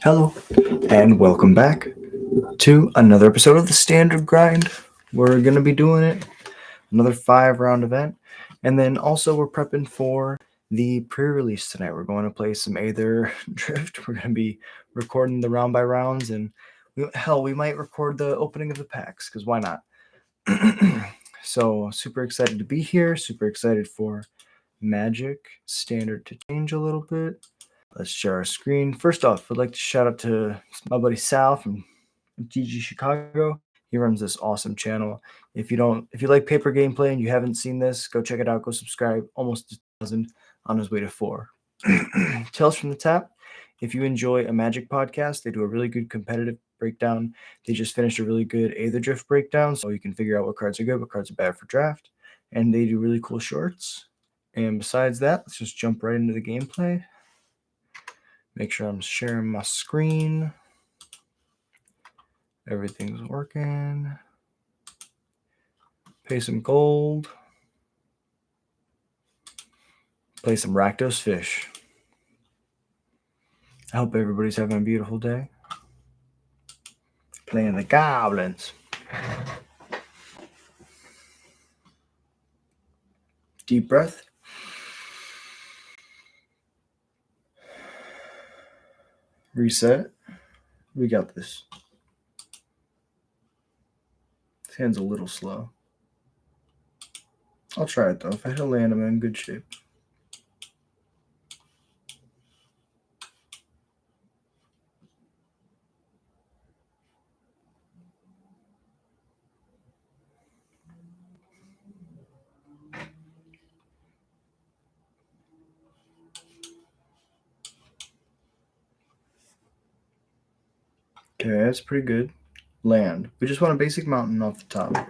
Hello, and welcome back to another episode of the Standard Grind. We're going to be doing it, another 5-round event, and then also we're prepping for the pre-release tonight. We're going to play some Aether Drift. We're going to be recording the round by rounds, and we might record the opening of the packs, because why not? So, super excited to be here, super excited for Magic Standard to change a little bit. Let's share our screen. First off, I'd like to shout out to my buddy Sal from GG Chicago. He runs this awesome channel. If you like paper gameplay and you haven't seen this, go check it out. Go subscribe. Almost 1,000 on his way to 4. Tales from the Tap. If you enjoy a Magic podcast, they do a really good competitive breakdown. They just finished a really good Aether Drift breakdown, so you can figure out what cards are good, what cards are bad for draft. And they do really cool shorts. And besides that, let's just jump right into the gameplay. Make sure I'm sharing my screen. Everything's working. Pay some gold. Play some Rakdos Fish. I hope everybody's having a beautiful day. Playing the Goblins. Deep breath. Reset. We got this. This hand's a little slow. I'll try it though. If I hit a land, I'm in good shape. Okay, that's pretty good. Land. We just want a basic mountain off the top.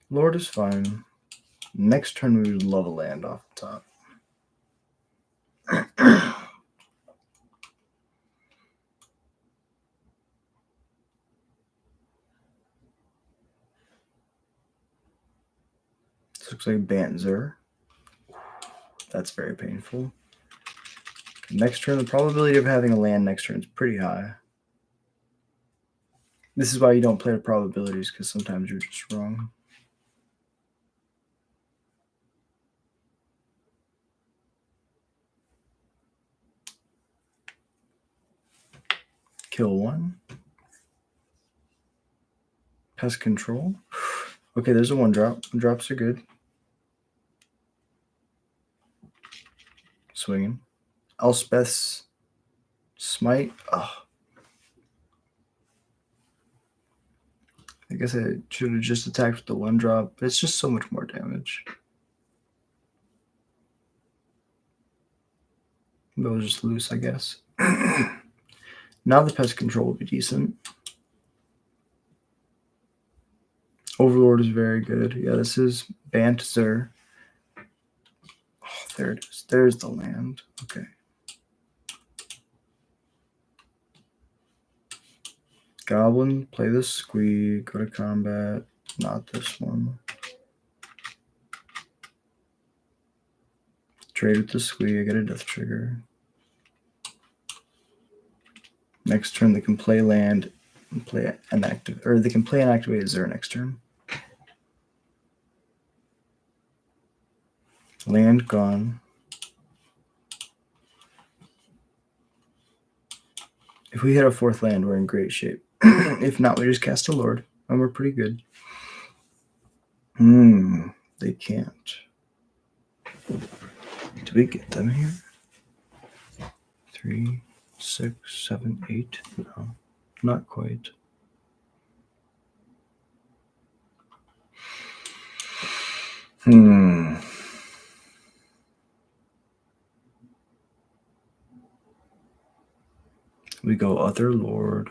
Lord is fine. Next turn, we would love a land off the top. This looks like Banzer. That's very painful. Next turn, the probability of having a land next turn is pretty high. This is why you don't play the probabilities, because sometimes you're just wrong. Kill one. Pest control. Okay, there's a 1-drop. 1-drops are good. Swinging. Elspeth's Smite. Oh. I guess I should have just attacked with the 1-drop, but it's just so much more damage. That was just loose, I guess. Now the pest control will be decent. Overlord is very good. Yeah, this is Banzer. Oh, there it is. There's the land. Okay. Goblin, play the squeak, go to combat. Not this one. Trade with the squeak, I get a death trigger. Next turn, they can play land and play an active, or they can play and activate a Xur next turn. Land gone. If we hit a 4th land, we're in great shape. If not, we just cast a Lord, and we're pretty good. They can't. Do we get them here? 3, 6, 7, 8. No, not quite. We go Other Lord.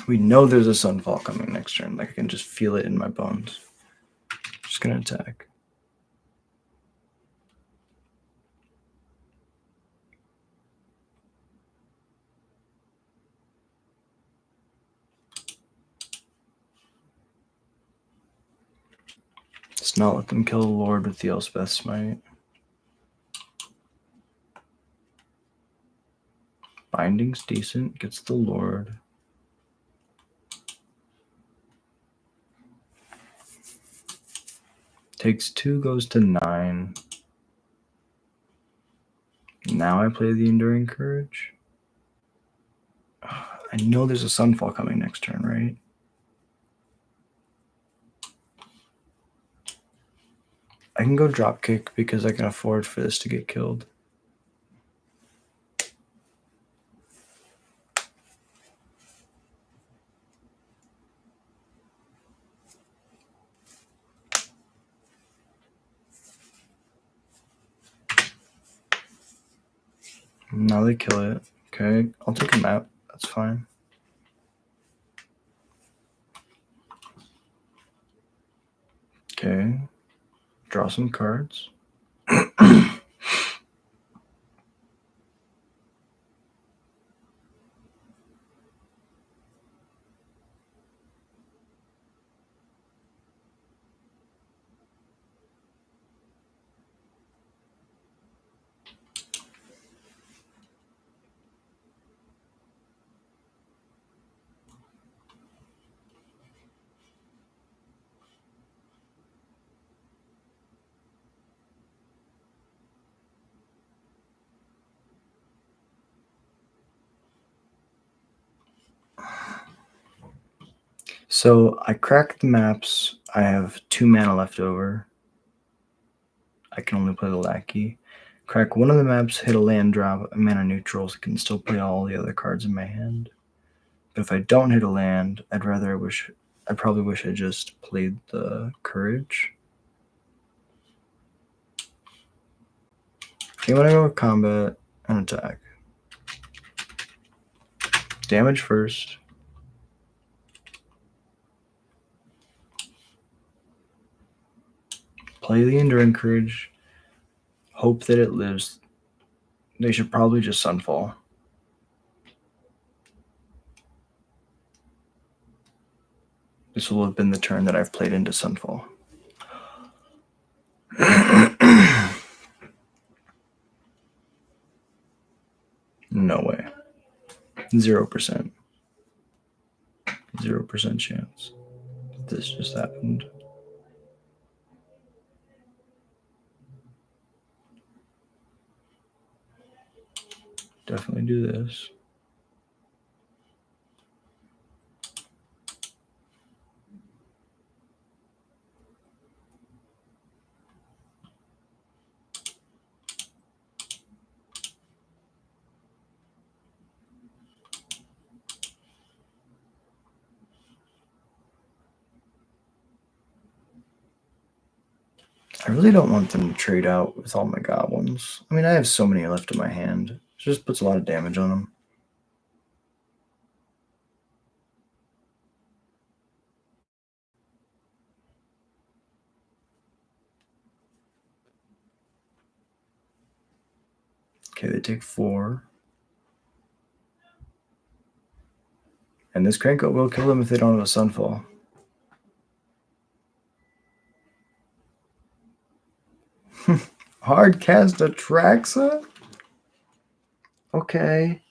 We know there's a Sunfall coming next turn. Like, I can just feel it in my bones. Just gonna attack. Let's not let them kill the Lord with the Elspeth Smite. Binding's decent, gets the Lord. Takes 2, goes to 9. Now I play the Enduring Courage. I know there's a Sunfall coming next turn, right? I can go Dropkick because I can afford for this to get killed. Now they kill it. Okay, I'll take a map. That's fine. Okay, draw some cards. So I cracked the maps. I have 2 mana left over. I can only play the Lackey. Crack one of the maps, hit a land drop, a mana neutral, so I can still play all the other cards in my hand. But if I don't hit a land, I probably wish I just played the Courage. You want to go with combat and attack. Damage first. Play the Enduring Courage. Hope that it lives. They should probably just Sunfall. This will have been the turn that I've played into Sunfall. No way. 0%. 0% chance. This just happened. Definitely do this. I really don't want them to trade out with all my goblins. I mean, I have so many left in my hand. It just puts a lot of damage on them. Okay, they take 4. And this Cranko will kill them if they don't have a Sunfall. Hard cast Atraxa? Okay.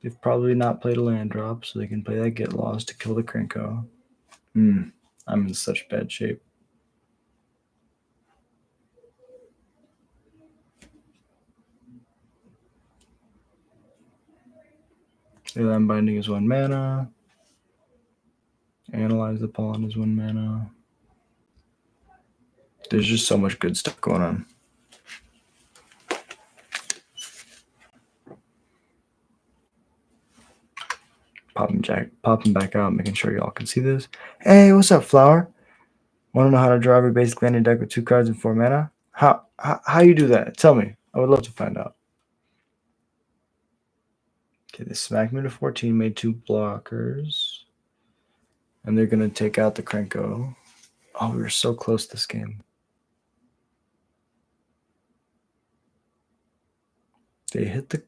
They've probably not played a land drop, so they can play that Get Lost to kill the Cranko. I'm in such bad shape. Land Binding is 1 mana. Analyze the Pollen is 1 mana. There's just so much good stuff going on. Popping back out, making sure y'all can see this. Hey, what's up, Flower? Want to know how to draw every basic landing deck with 2 cards and 4 mana? How you do that? Tell me. I would love to find out. Okay, they smacked me to 14, made 2 blockers. And they're going to take out the Cranko. Oh, we were so close this game. They hit the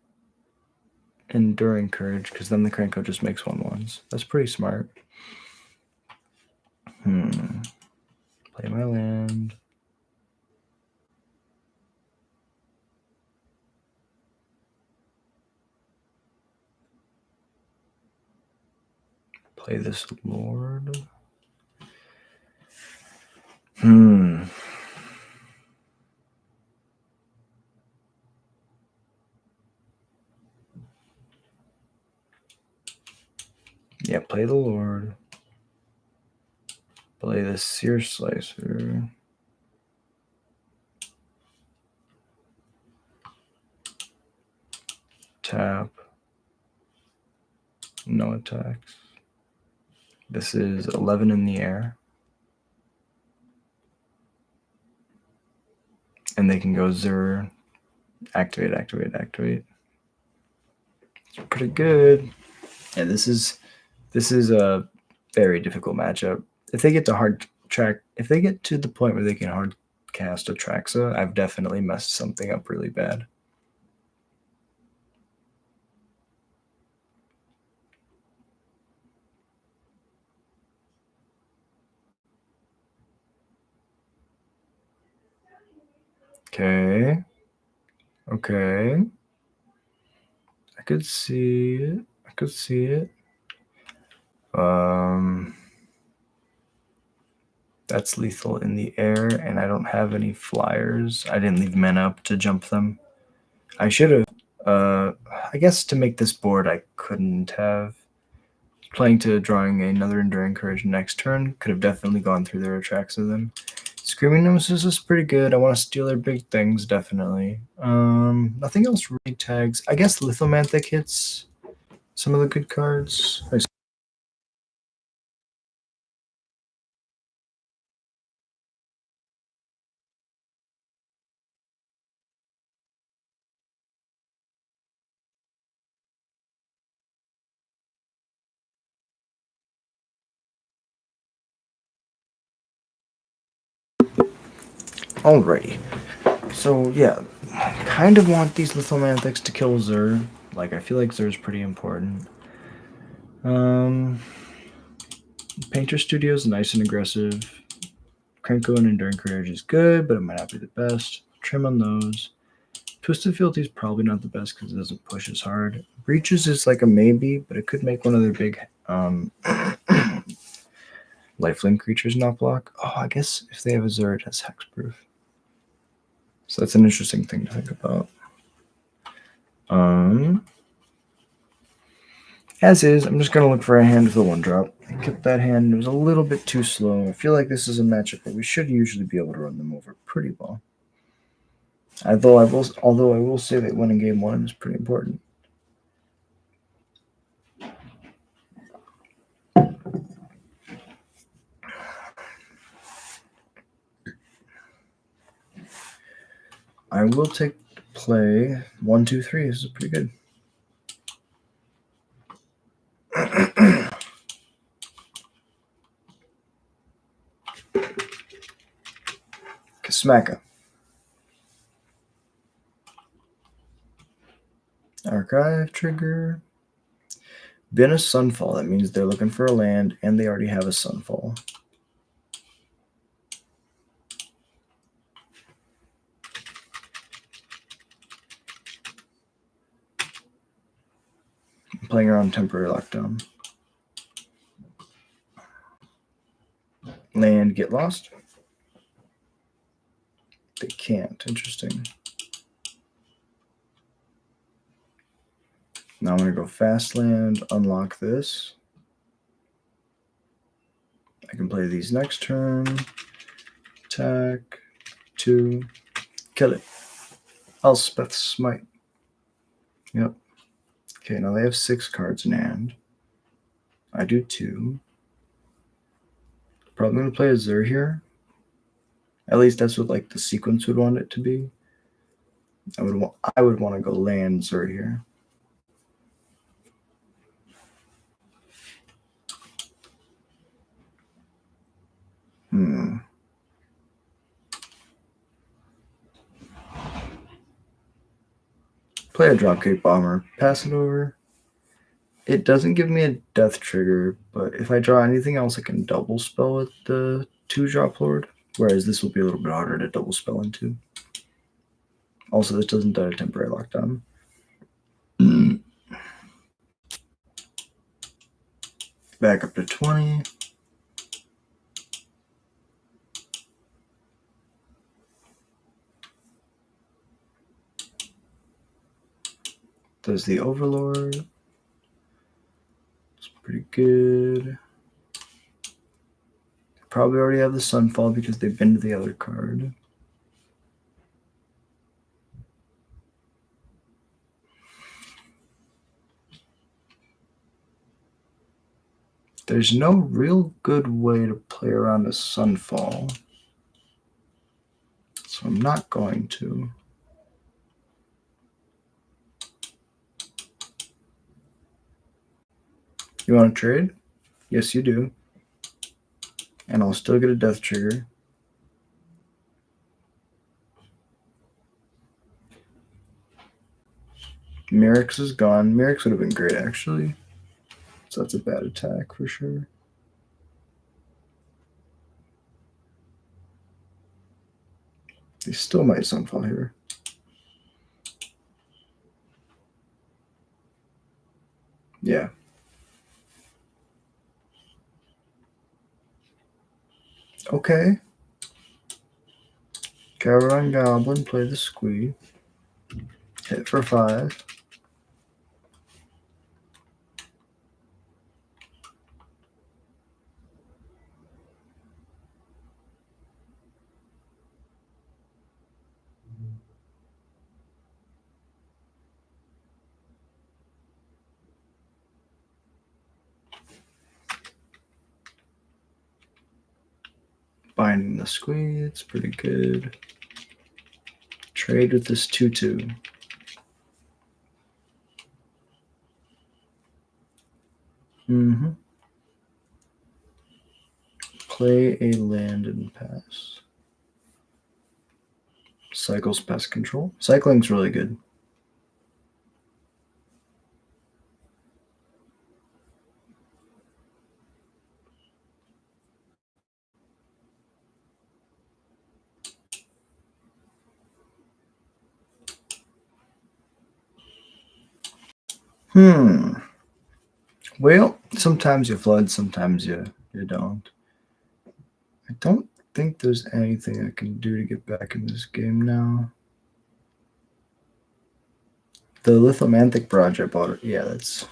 Enduring Courage because then the Cranko just makes 1/1s. That's pretty smart. Play my land. Play this lord. Yeah, play the lord. Play the sear slicer. Tap. No attacks. This is 11 in the air. And they can go Zur, activate, activate, activate. It's pretty good. Yeah, this is a very difficult matchup. If they get to if they get to the point where they can hard cast Atraxa, I've definitely messed something up really bad. Okay. Okay. I could see it. I could see it. That's lethal in the air, and I don't have any flyers. I didn't leave mana up to jump them. I should have. I guess to make this board, I couldn't have. Playing to drawing another Enduring Courage next turn could have definitely gone through their tracks of them. Screaming Nemesis is pretty good. I want to steal their big things, definitely. Nothing else really tags. I guess Lithomanthic hits some of the good cards. Alrighty. So, yeah. Kind of want these Lithomanthics to kill Zur. Like, I feel like Zur is pretty important. Painter Studios, nice and aggressive. Krenko and Enduring Courage is good, but it might not be the best. Trim on those. Twisted Fealty is probably not the best because it doesn't push as hard. Breaches is like a maybe, but it could make one of their big lifelink creatures not block. Oh, I guess if they have a Zur, it has hexproof. So that's an interesting thing to think about. As is, I'm just going to look for a hand with a 1-drop. I kept that hand. It was a little bit too slow. I feel like this is a matchup where we should usually be able to run them over pretty well. Although I will say that winning game 1 is pretty important. I will take play 1, 2, 3. This is pretty good. Kasmaka. Archive trigger. Been a Sunfall. That means they're looking for a land, and they already have a Sunfall. I'm playing around Temporary Lockdown. Land get lost. They can't. Interesting. Now I'm going to go fast land, unlock this. I can play these next turn. Attack. 2. Kill it. Elspeth's Smite. Yep. Okay, now they have 6 cards in hand. I do 2. Probably going to play a Zur here. At least that's what like the sequence would want it to be. I would want to go land Zur here. Play a Dropkick Bomber. Pass it over. It doesn't give me a death trigger, but if I draw anything else, I can double spell with the 2-drop Lord. Whereas this will be a little bit harder to double spell into. Also, this doesn't die to temporary lockdown. Back up to 20. Does the Overlord. It's pretty good. Probably already have the Sunfall because they've been to the other card. There's no real good way to play around a Sunfall, so I'm not going to. You want to trade? Yes, you do. And I'll still get a death trigger. Merrick's is gone. Merrick's would have been great, actually. So that's a bad attack for sure. They still might Sunfall here. Yeah. Okay. Caravan Goblin, play the squee. Hit for 5. Binding the squee, it's pretty good. Trade with this 2/2. Play a land and pass. Cycles pest control. Cycling's really good. Well, sometimes you flood, sometimes you don't. I don't think there's anything I can do to get back in this game now. The Lithomanthic Barrage I bought, yeah, that's...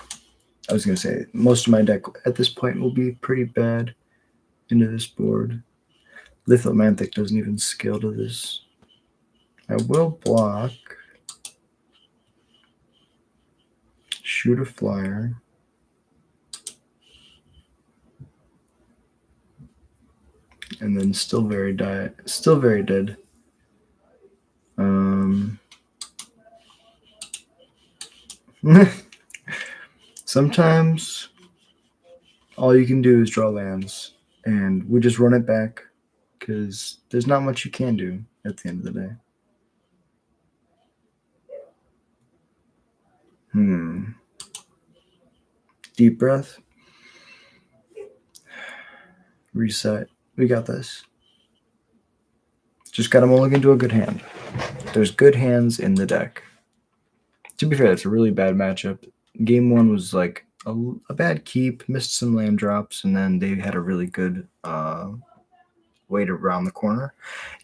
I was going to say, most of my deck at this point will be pretty bad into this board. Lithomanthic doesn't even scale to this. I will block. Shoot a flyer. And then still very dead. Sometimes all you can do is draw lands, and we just run it back because there's not much you can do at the end of the day. Deep breath. Reset. We got this. Just got to mulligan to a good hand. There's good hands in the deck. To be fair, it's a really bad matchup. Game 1 was like a bad keep, missed some land drops, and then they had a really good way to round the corner.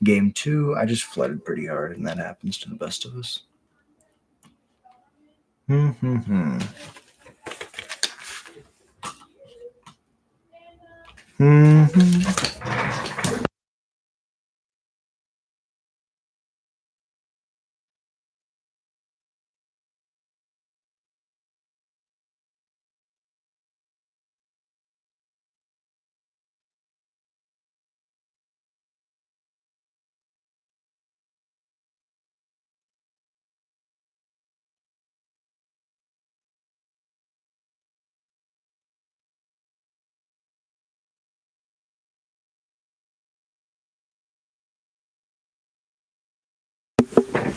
Game 2, I just flooded pretty hard, and that happens to the best of us.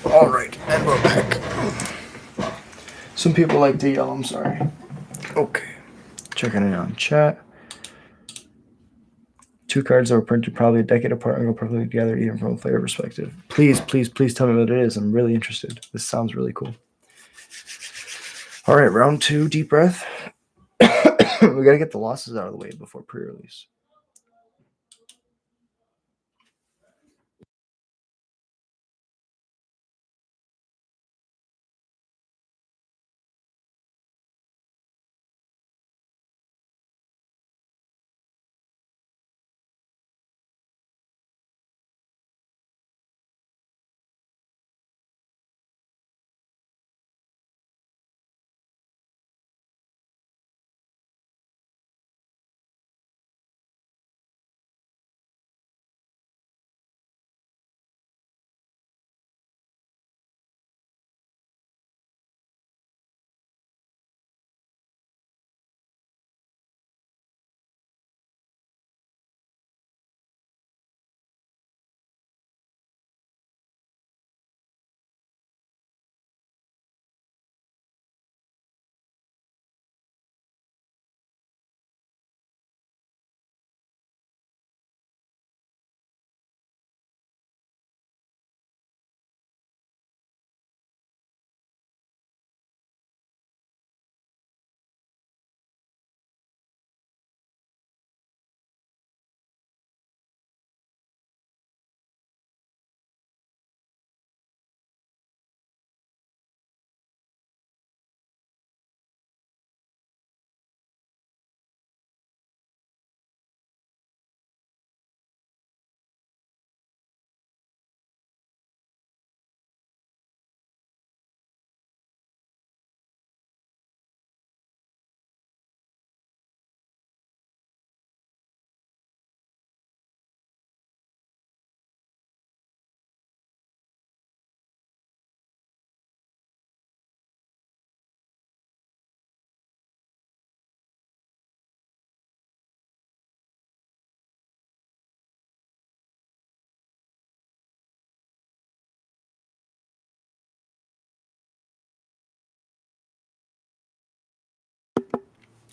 All right, and we're back. Some people like to yell, I'm sorry. Okay, checking in on chat. Two cards that were printed probably a decade apart and go perfectly together, even from a player perspective. Please, please, please tell me what it is. I'm really interested. This sounds really cool. All right, round 2, deep breath. We got to get the losses out of the way before pre-release.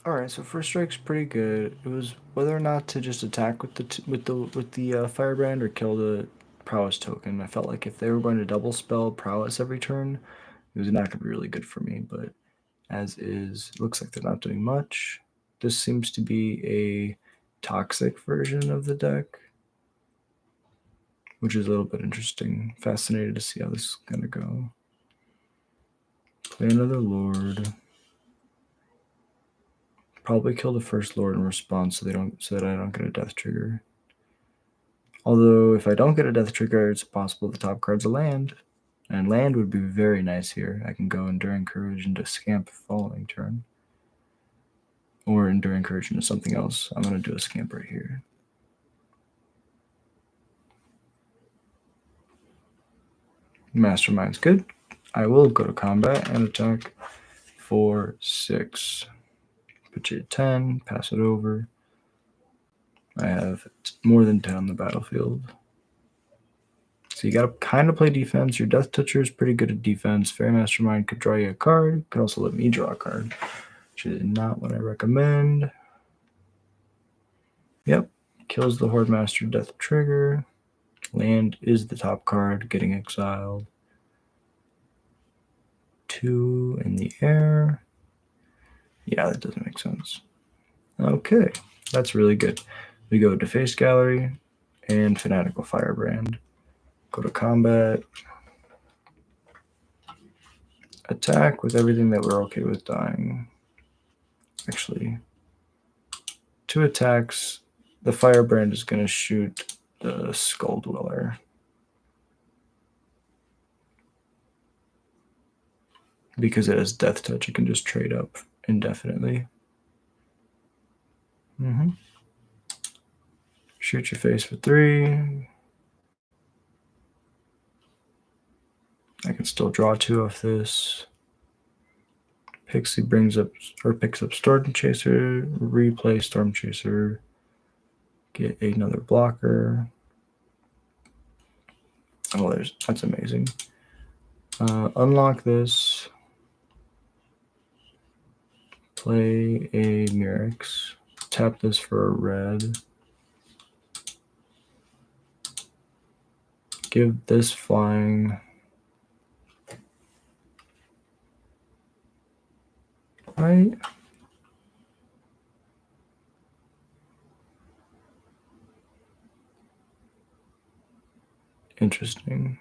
All right, so first strike's pretty good. It was whether or not to just attack with the firebrand or kill the prowess token. I felt like if they were going to double spell prowess every turn, it was not going to be really good for me. But as is, looks like they're not doing much. This seems to be a toxic version of the deck, which is a little bit interesting. Fascinated to see how this is gonna go. Play another lord. Probably kill the first lord in response so that I don't get a death trigger. Although if I don't get a death trigger, it's possible the top card's a land. And land would be very nice here. I can go Enduring Courage into Scamp following turn. Or Enduring Courage into something else. I'm going to do a Scamp right here. Mastermind's good. I will go to combat and attack for 6. Put you at 10, pass it over. I have more than 10 on the battlefield. So you got to kind of play defense. Your Death Toucher is pretty good at defense. Fairy Mastermind could draw you a card. Could also let me draw a card, which is not what I recommend. Yep. Kills the Horde Master Death Trigger. Land is the top card, getting exiled. 2 in the air. Yeah, that doesn't make sense. Okay, that's really good. We go to Face Gallery and Fanatical Firebrand. Go to combat. Attack with everything that we're okay with dying. Actually, 2 attacks. The Firebrand is going to shoot the Skull Dweller. Because it has Death Touch, it can just trade up indefinitely. Shoot your face for 3. I can still draw 2 off this. Pixie picks up Storm Chaser, replay Storm Chaser, get another blocker. Oh, that's amazing. Unlock this. Play a Mirrex. Tap this for a red. Give this flying. Right. Interesting.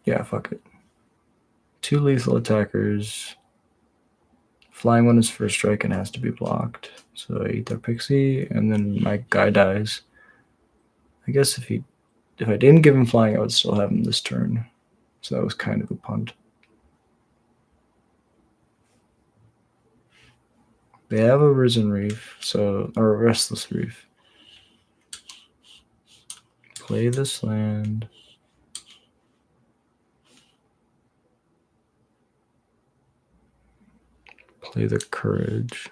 Yeah, fuck it. 2 lethal attackers. Flying one is first strike and has to be blocked. So I eat their pixie, and then my guy dies. I guess if I didn't give him flying, I would still have him this turn. So that was kind of a punt. They have a Risen Reef, or a Restless Reef. Play this land. Play the Courage.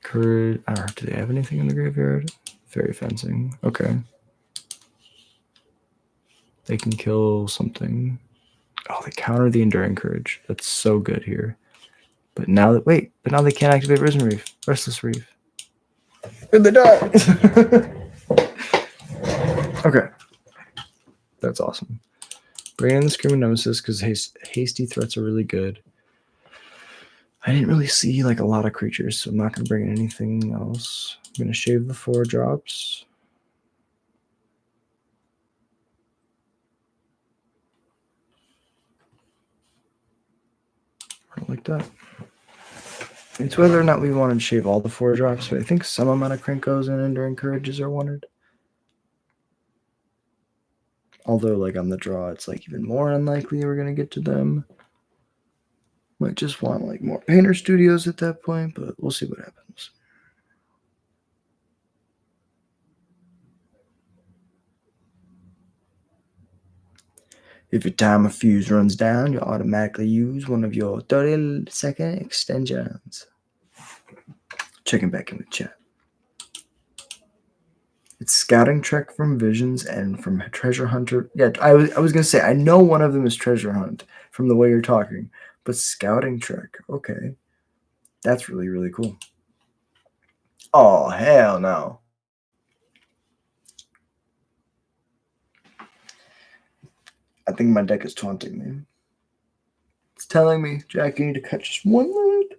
Courage. I don't know, do they have anything in the graveyard? Fairy Fencing. Okay. They can kill something. Oh, they counter the Enduring Courage. That's so good here. But now they can't activate Risen Reef. Restless Reef. And they die! Okay. That's awesome. Bring in the Screaming Nemesis because hasty threats are really good. I didn't really see like a lot of creatures, so I'm not going to bring in anything else. I'm going to shave the 4 drops. I don't like that. It's whether or not we want to shave all the 4 drops, but I think some amount of Krinkos and Enduring Courages are wanted. Although, like on the draw, it's like even more unlikely we're going to get to them. Might just want like more Painter Studios at that point, but we'll see what happens. If your timer fuse runs down, you'll automatically use one of your 30-second extensions. Checking back in with chat. It's Scouting Trek from Visions and from Treasure Hunter. Yeah, I was gonna say I know one of them is Treasure Hunt from the way you're talking, but Scouting Trek, okay, that's really really cool. Oh hell no! I think my deck is taunting me. It's telling me, Jack, you need to cut just one land.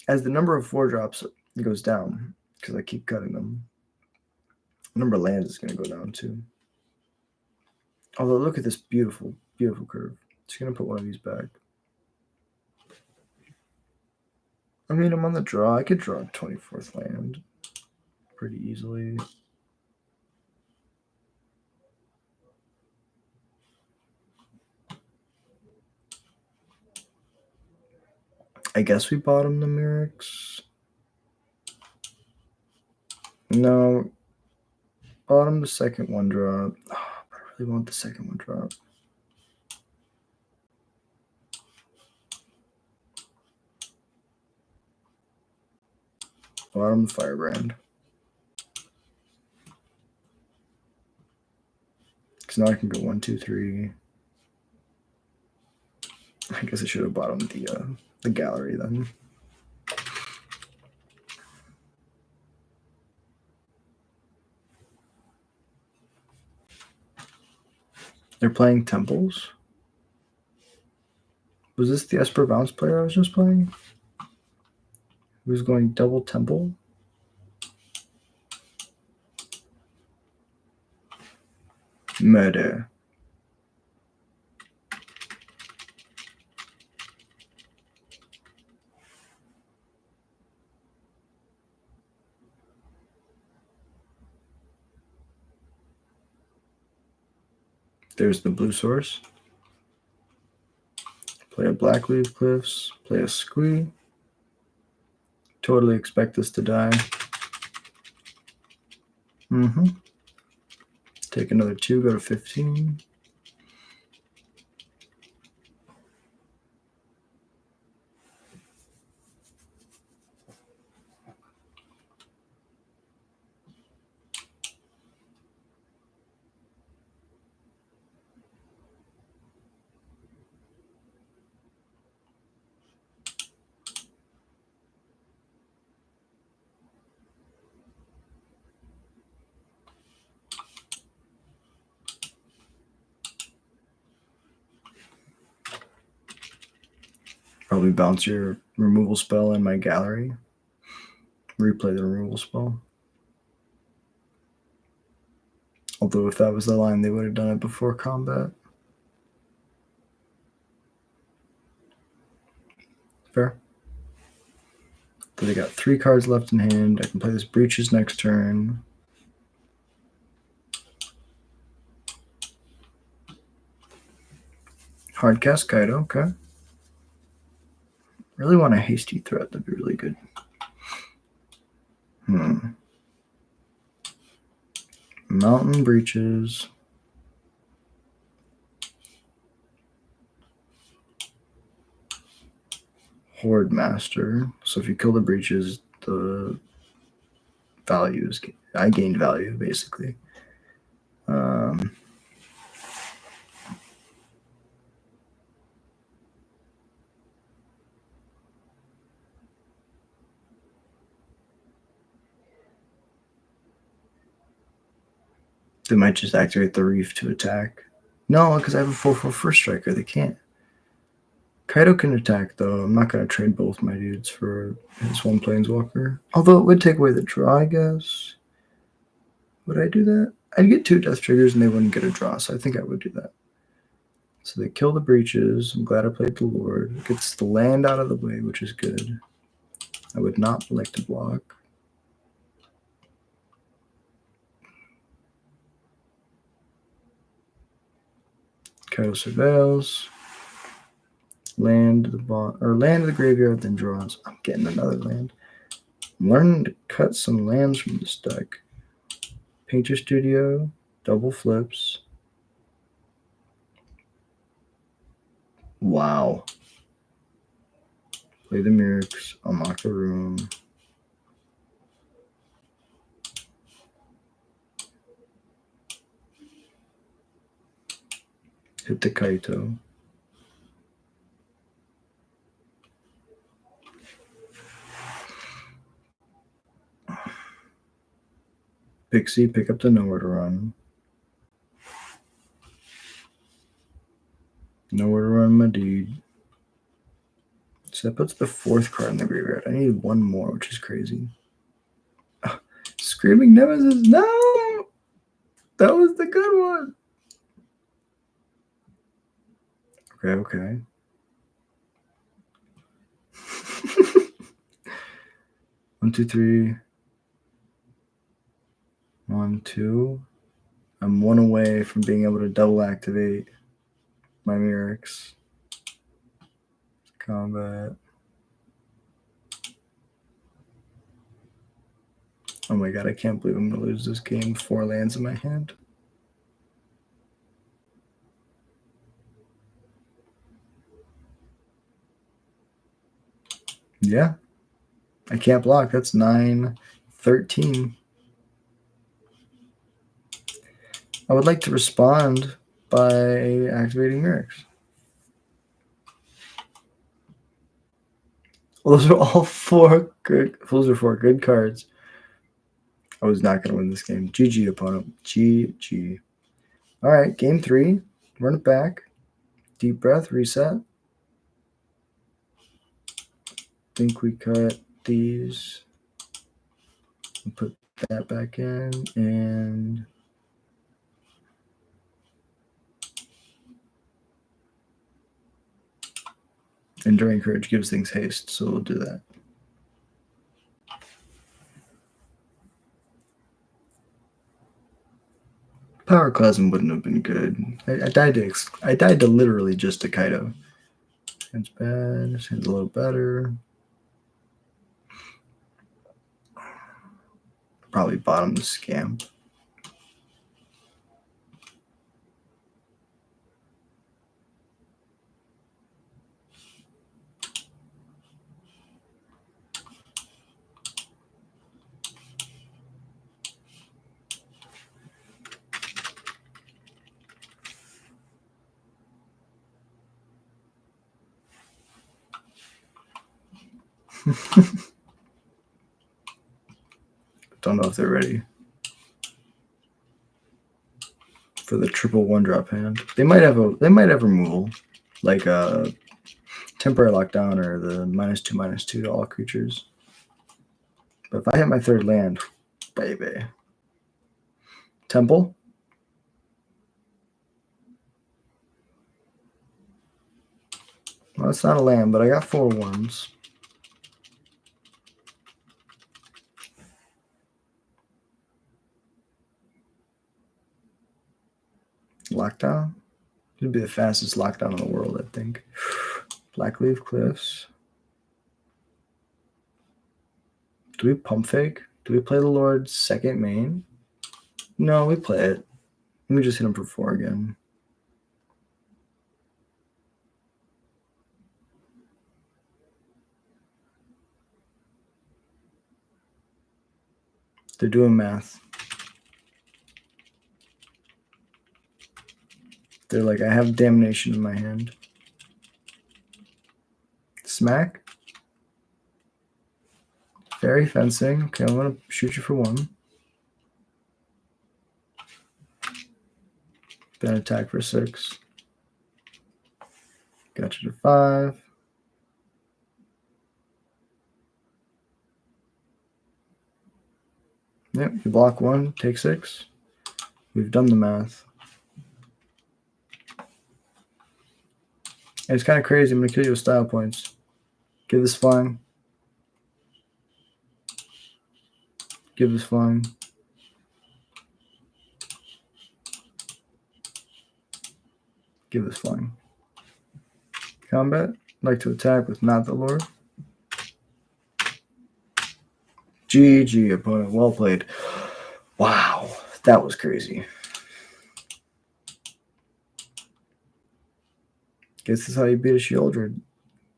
As the number of 4 drops goes down, because I keep cutting them, the number of lands is going to go down too. Although look at this beautiful, beautiful curve. Just going to put one of these back. I mean, I'm on the draw. I could draw a 24th land pretty easily. I guess we bottom the Merrick's. No. Bottom the second 1 drop. Oh, I really want the second 1 drop. Bottom the Firebrand. Because now I can go 1, 2, 3. I guess I should have bottomed the gallery then. They're playing Temples. Was this the Esper Bounce player I was just playing? Who's going double Temple? Murder. There's the blue source. Play a Black Leaf Cliffs. Play a Squee. Totally expect this to die. Take another 2, go to 15. Probably bounce your removal spell in my gallery. Replay the removal spell. Although if that was the line, they would have done it before combat. Fair. So they got 3 cards left in hand. I can play this Breaches next turn. Hardcast Kaido, okay. Really want a hasty threat. That'd be really good. Mountain Breaches. Horde Master. So if you kill the Breaches, the value is... I gained value, basically. They might just activate the Reef to attack. No, because I have a 4/4 first striker. They can't. Kaido can attack, though. I'm not going to trade both my dudes for his one Planeswalker. Although it would take away the draw, I guess. Would I do that? I'd get 2 death triggers and they wouldn't get a draw, so I think I would do that. So they kill the Breaches. I'm glad I played the Lord. It gets the land out of the way, which is good. I would not like to block. Kaido surveils. Land to the graveyard, then draws. I'm getting another land. I'm learning to cut some lands from this deck. Painter Studio, double flips. Wow. Play the Mirrors, unlock the room. Hit the Kaito. Pixie, pick up the Nowhere to Run. Nowhere to Run my deed. So that puts the 4th card in the graveyard. I need 1 more, which is crazy. Oh, Screaming Nemesis, no! That was the good one. Okay. 1, 2, 3. 1, 2. I'm 1 away from being able to double activate my Mirrors. Combat. Oh my god, I can't believe I'm going to lose this game. 4 lands in my hand. Yeah. I can't block. That's 9, 13. I would like to respond by activating Mirrors. Well, those are all 4 good. Those are 4 good cards. I was not going to win this game. GG, opponent. GG. All right, game 3. Run it back. Deep breath. Reset. Think we cut these. And put that back in. And Enduring Courage gives things haste, so we'll do that. Pyroclasm wouldn't have been good. I died to literally just a Kaido. It's bad. It's a little better. Probably bottom the Scamp. Don't know if they're ready for the triple 1-drop hand. They might have removal, like a temporary lockdown or the -2/-2 to all creatures. But if I hit my third land, baby. Temple. Well, it's not a land, but I got 4 ones. Lockdown. It'd be the fastest lockdown in the world, I think. Blackleaf Cliffs. Do we pump fake? Do we play the Lord's second main? No, we play it. Let me just hit him for 4 again. They're doing math. They're like, I have damnation in my hand. Smack. Fairy fencing. Okay, I'm going to shoot you for 1. Then attack for 6. Got you to 5. Yep, you block 1, take 6. We've done the math. And it's kind of crazy. I'm going to kill you with style points. Give this flying. Give this flying. Give this flying. Combat. Like to attack with not the Lord. GG, opponent. Well played. Wow, that was crazy. Guess this is how you beat a Shieldred.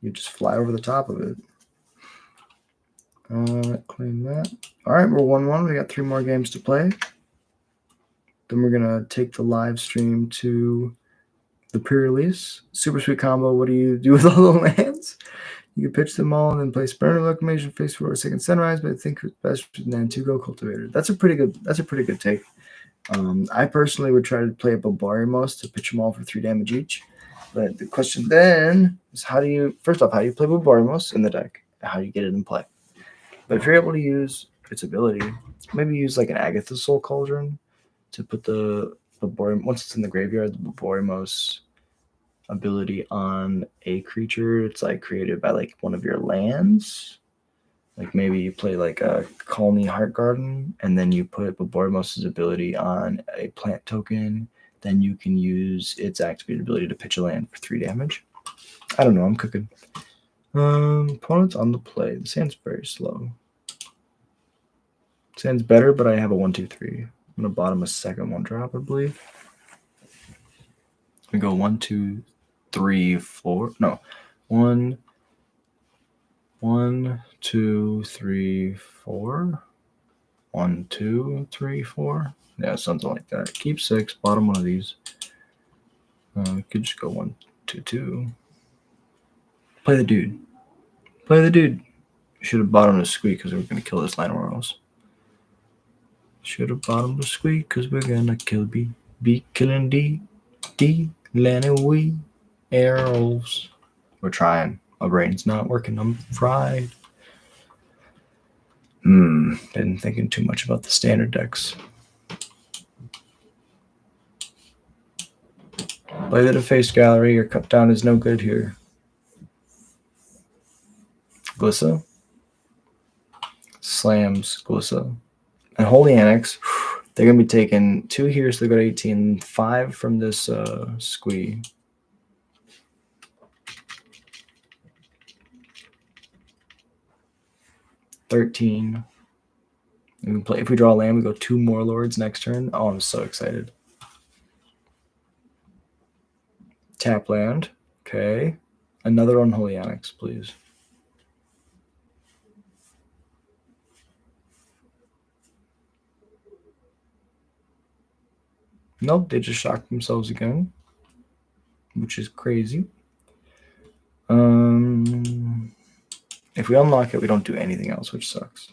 You just fly over the top of it. Claim that. All right, we're 1-1. We got 3 more games to play. Then we're going to take the live stream to the pre-release. Super sweet combo. What do you do with all the lands? You can pitch them all and then play Spurner Locomotion, face forward, second sunrise, but I think it's best than mtga Cultivator. That's a pretty good take. I personally would try to play a Bombariumos to pitch them all for 3 damage each. But the question then is how do you play Bombariumos in the deck? How do you get it in play? But if you're able to use its ability, maybe use like an Agatha Soul Cauldron to put the Bombariumos, once it's in the graveyard, the Bombariumos ability on a creature. It's like created by like one of your lands. Like maybe you play like a Colony Heart Garden, and then you put Bombariumos' ability on a plant token. Then you can use its activated ability to pitch a land for 3 damage. I don't know. I'm cooking. Opponents on the play. This hand's very slow. This hand's better, but I have a 1-2-3. I'm gonna bottom a second 1-drop, I believe. We go 1, 2, 3, 4. No, 1, 2, 3, 4. 1, 2, 3, 4. Yeah, something like that. Keep 6. Bottom one of these. We could just go 1, 2, 2. Play the dude. Play the dude. Should have bottomed a squeak because we're gonna kill this line or else. Should have bottomed a squeak because we're gonna kill B. B killing D. D. Lanny we. Arrows. We're trying. My brain's not working. I'm fried. Been thinking too much about the standard decks. Play the Deface Gallery. Your cut down is no good here. Glissa. Slams Glissa. And Holy Annex. They're going to be taking 2 here, so they go to 18. 5 from this squee. $13. We can play. If we draw a land, we go 2 more lords next turn. Oh, I'm so excited. Tap land. Okay. Another Unholy Annex, please. Nope, they just shocked themselves again, which is crazy. If we unlock it, we don't do anything else, which sucks.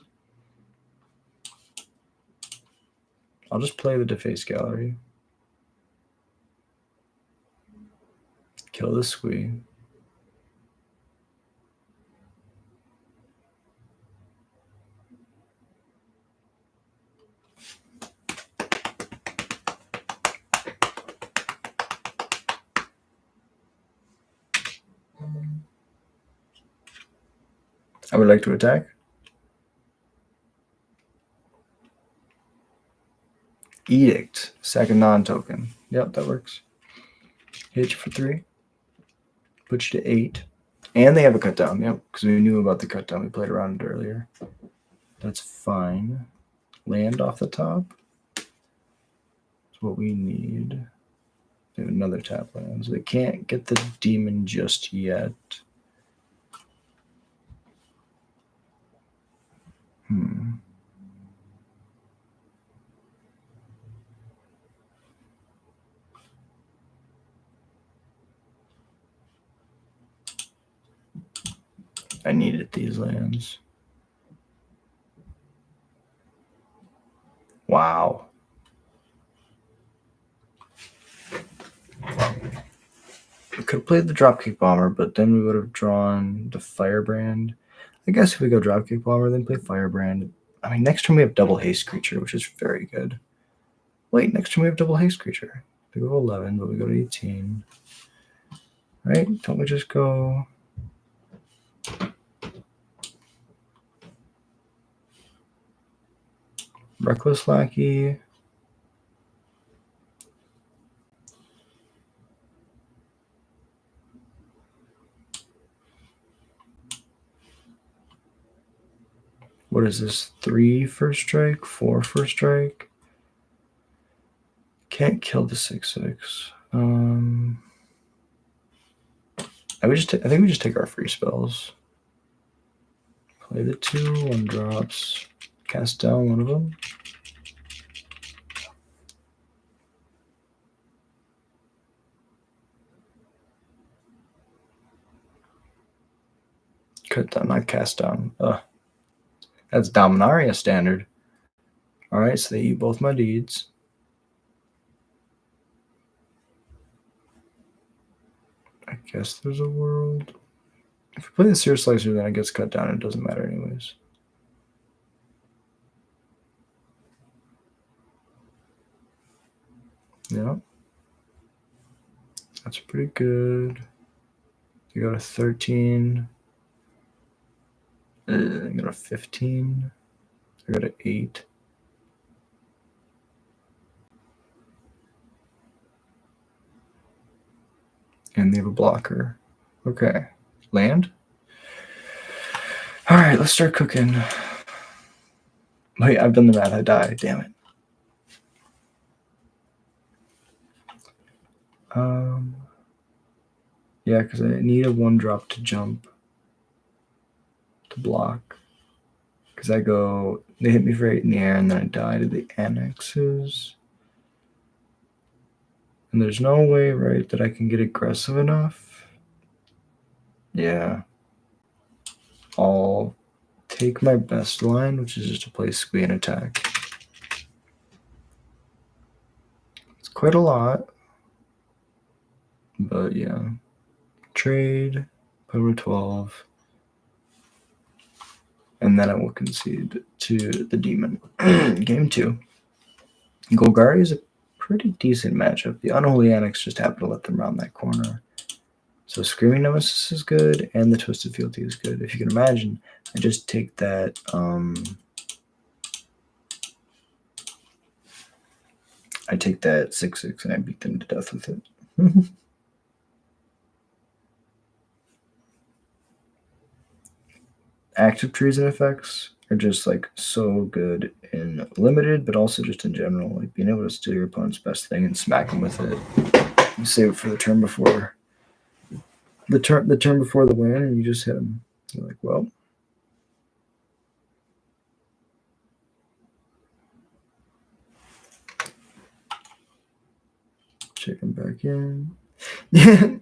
I'll just play the Deface Gallery. Kill the squee. I would like to attack. Edict. Sack a non-token. Yep, that works. Hit you for 3. Put you to 8. And they have a cut down. Yep, because we knew about the cut down. We played around it earlier. That's fine. Land off the top. That's what we need. They have another tap land. So they can't get the demon just yet. I needed these lands. Wow. We could have played the Dropkick Bomber, but then we would have drawn the Firebrand. I guess if we go Dropkick Bomber, then play Firebrand. I mean, next turn we have double Haste Creature, which is very good. Wait, next turn we have double Haste Creature. We go 11, but we go to 18. Right? Don't we just go... Reckless Lackey. What is this? 3 first strike, 4 first strike. Can't kill the 6/6. I think we just take our free spells. Play the 2 1-drops. Cast down one of them. Cut down, not cast down. That's Dominaria standard. Alright, so they eat both my deeds. I guess there's a world. If we play the Seer Slicer, then it gets cut down. It doesn't matter anyways. Yeah. That's pretty good. You go to 13. I go to 15. I go to 8. And they have a blocker. Okay. Land? Alright, let's start cooking. Wait, I've done the math. I die. Damn it. Yeah, because I need a 1-drop to jump. To block. Because they hit me for 8 in the air, and then I die to the annexes. And there's no way, right, that I can get aggressive enough. Yeah. I'll take my best line, which is just to play Squee and attack. It's quite a lot. But yeah. Trade. Put him to 12. And then I will concede to the demon. Game 2. Golgari is a pretty decent matchup. The Unholy Annex just happened to let them round that corner. So Screaming Nemesis is good, and the Twisted Fealty is good. If you can imagine, I just take that... I take that 6/6 and I beat them to death with it. Active trees and effects are just like so good in limited, but also just in general. Like being able to steal your opponent's best thing and smack them with it. You save it for the turn before the turn before the win, and you just hit them. You're like, well. Check them back in.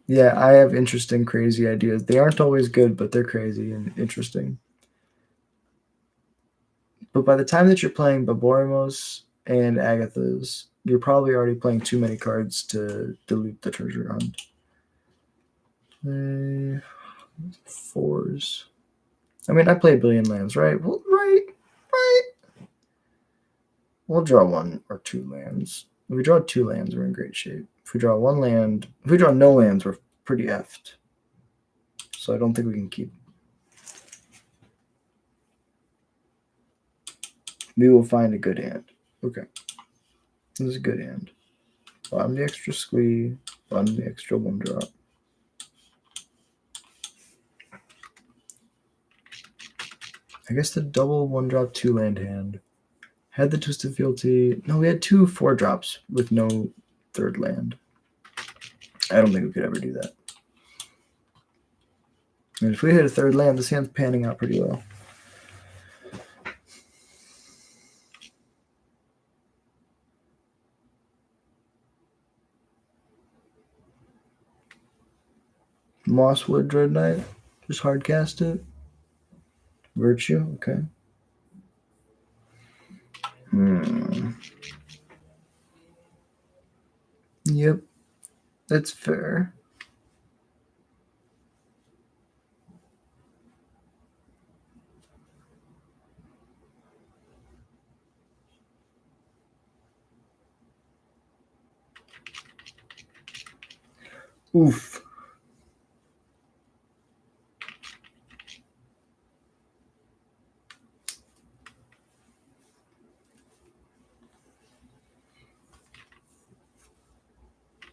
Yeah, I have interesting, crazy ideas. They aren't always good, but they're crazy and interesting. But by the time that you're playing Baboramos and Agathas, you're probably already playing too many cards to dilute the treasure hunt. 4s. I mean, I play a billion lands, right? Well, right. We'll draw 1 or 2 lands. If we draw 2 lands, we're in great shape. If we draw 1 land, if we draw no lands, we're pretty effed. So I don't think we can keep. We will find a good hand. Okay. This is a good hand. Bottom the extra squeeze, bottom the extra 1-drop. I guess the double 1-drop 2-land hand had the Twisted Fealty. No, we had 2 4-drops with no third land. I don't think we could ever do that. And if we hit a third land, this hand's panning out pretty well. Mosswood Dread Knight. Just hard cast it. Virtue, okay. Yep, that's fair. Oof.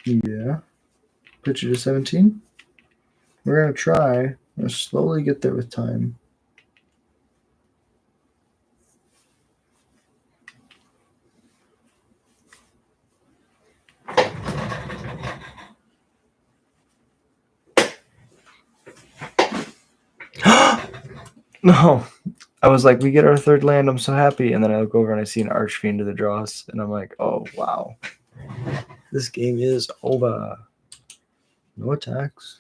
Yeah. Put you to 17. We're going to try. We're going to slowly get there with time. No. I was like, we get our third land. I'm so happy. And then I look over and I see an Archfiend to the draws. And I'm like, oh, wow. This game is over. No attacks.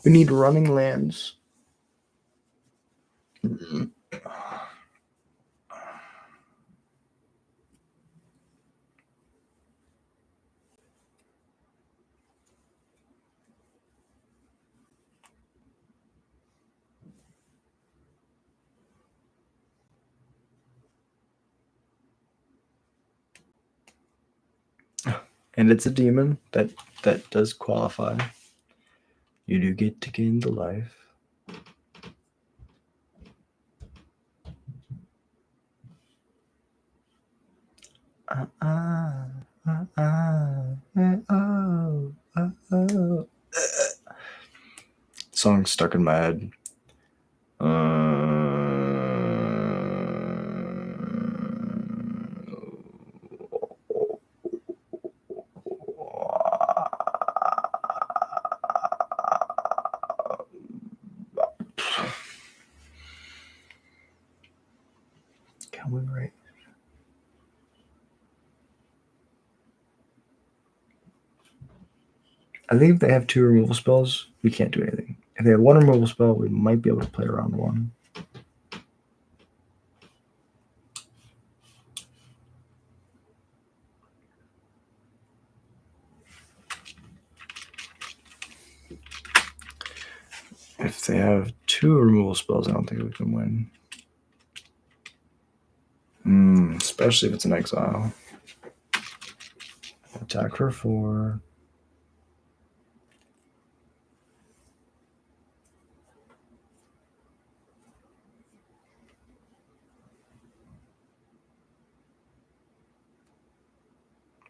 We need running lands. And it's a demon that does qualify. You do get to gain the life. Song stuck in my head. Coming right. I think if they have 2 removal spells, we can't do anything. If they have 1 removal spell, we might be able to play around 1. If they have 2 removal spells, I don't think we can win. Especially if it's an exile. Attack for 4.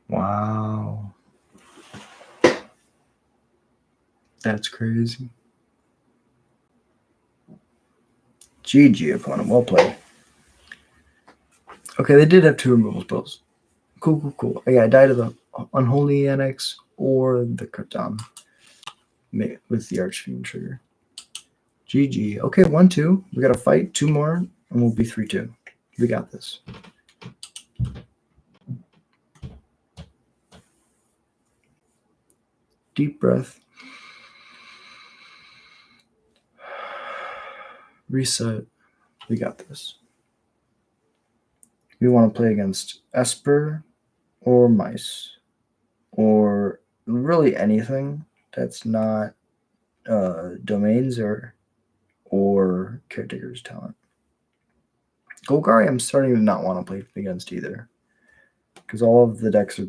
Wow. That's crazy. GG, opponent. Well played. Okay, they did have 2 removal spells. Cool. Yeah, I died to the Unholy Annex or the Katan with the Archfiend trigger. GG. Okay, 1-2. We got to fight 2 more, and we'll be 3-2. We got this. Deep breath. Reset. We got this. We want to play against Esper or Mice or really anything that's not domains or Caretaker's Talent. Golgari, I'm starting to not want to play against either because all of the decks are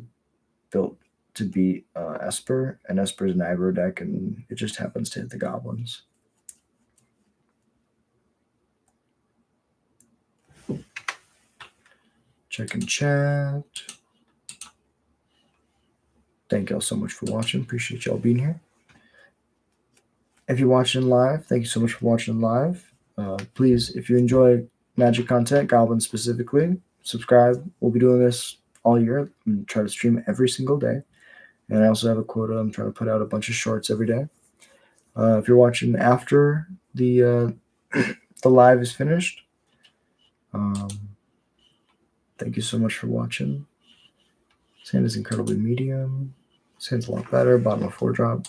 built to beat Esper, and Esper's an aggro deck, and it just happens to hit the goblins. Check in chat. Thank y'all so much for watching. Appreciate y'all being here. If you're watching live, thank you so much for watching live. Please, if you enjoy Magic content, Goblins specifically, subscribe. We'll be doing this all year. I'm going to try to stream every single day. And I also have a quota. I'm trying to put out a bunch of shorts every day. If you're watching after the the live is finished, thank you so much for watching. Sand is incredibly medium. Sand's a lot better. Bottom of 4 drop.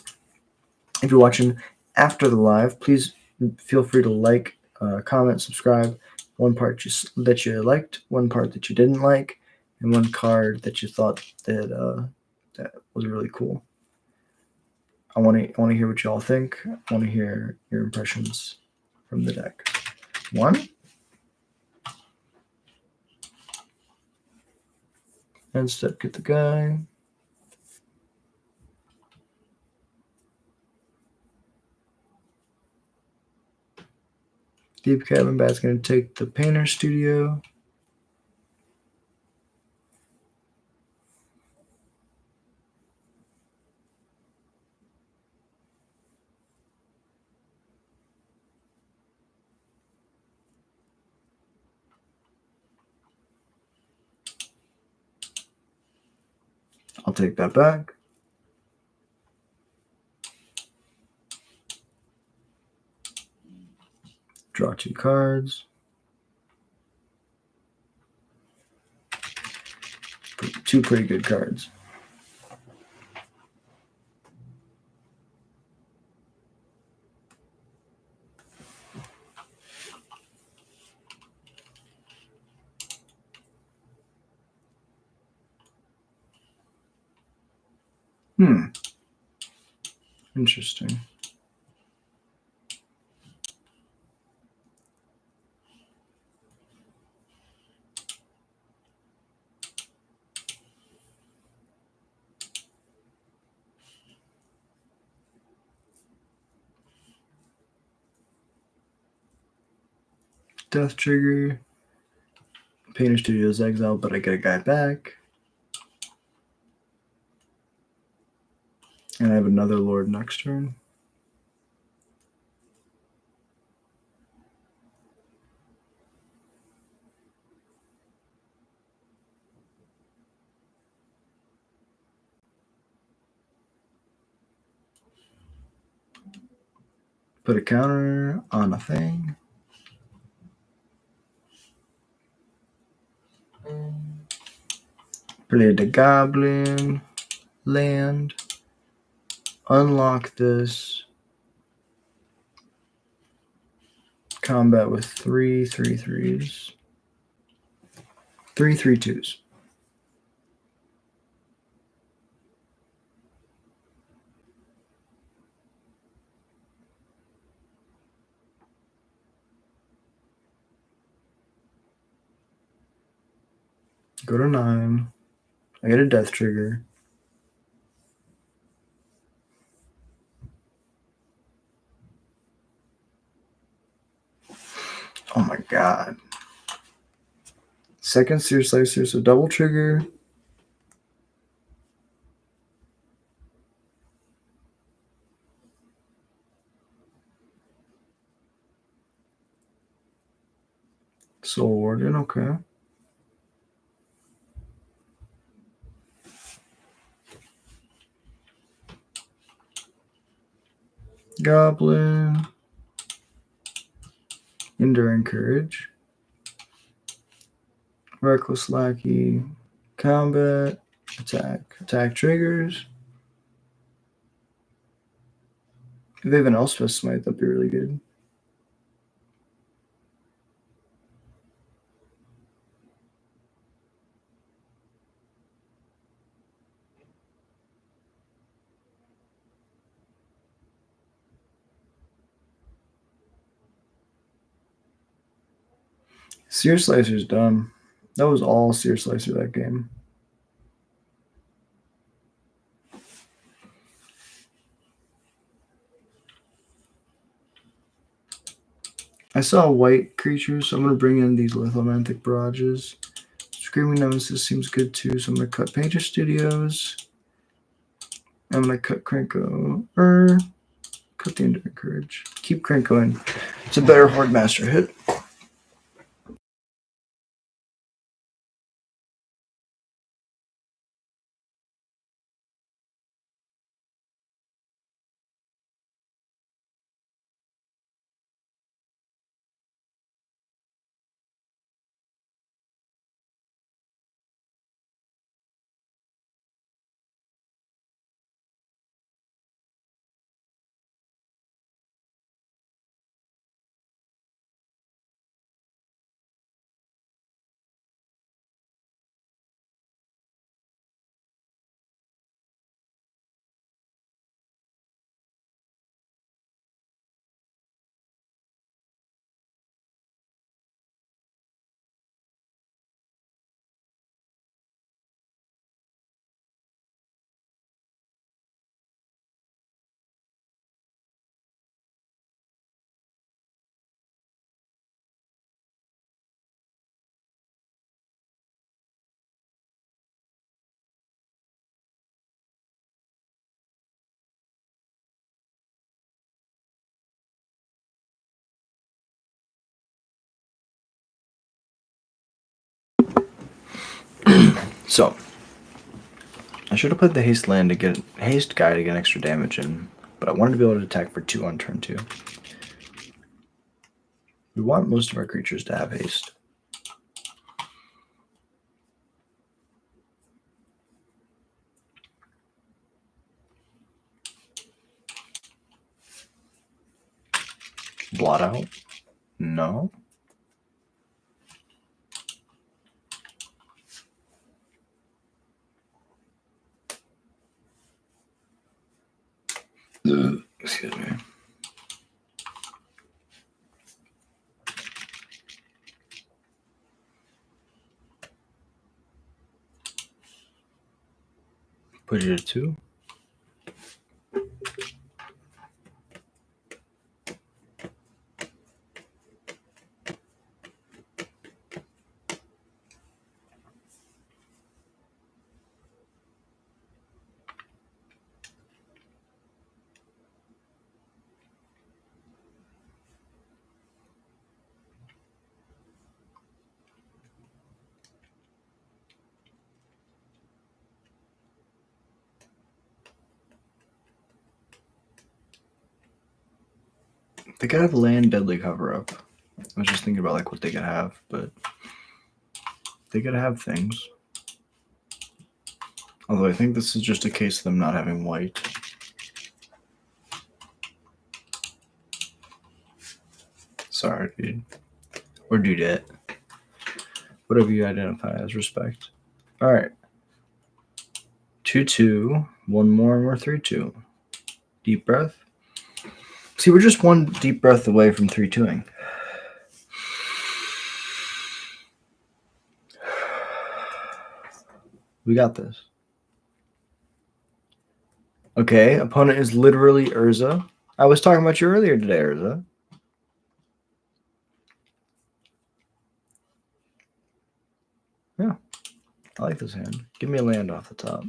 If you're watching after the live, please feel free to like, comment, subscribe. One part that you liked, one part that you didn't like, and one card that you thought that was really cool. I want to hear what y'all think. I want to hear your impressions from the deck. 1. End step, get the guy. Deep Cabin Bat's going to take the Painter Studio. I'll take that back. Draw 2 cards. 2 pretty good cards. Interesting. Death trigger. Painter Studios exile, but I get a guy back. And I have another Lord next turn. Put a counter on a thing. Play the Goblin. Land. Unlock this. Combat with 3 3/3s. 3 3/2s. Go to 9. I get a death trigger. Oh my god. Second Sear Slicer, so double trigger. Soul Warden, okay. Goblin. Enduring Courage. Reckless Lackey. Combat. Attack. Attack triggers. If they have an Elspeth Smite, that'd be really good. Sear Slicer's done. That was all Sear Slicer that game. I saw a white creature, so I'm going to bring in these Lithomantic Barrages. Screaming Nemesis seems good too, so I'm going to cut Painter Studios. I'm going to cut Krenko. Cut the Enduring Courage. Keep Krenko in. It's a better Horde Master hit. So, I should have put the haste land to get haste guy to get extra damage in, but I wanted to be able to attack for 2 on turn 2. We want most of our creatures to have haste. Blot out? No. Excuse me. Put it at 2. They could have land deadly cover up. I was just thinking about like what they could have, but they could have things. Although I think this is just a case of them not having white. Sorry, dude. Or dudette. Whatever you identify as, respect. Alright. 2-2. One more and we're 3-2. Deep breath. See, we're just one deep breath away from 3-2ing. We got this. Okay, opponent is literally Urza. I was talking about you earlier today, Urza. Yeah, I like this hand. Give me a land off the top.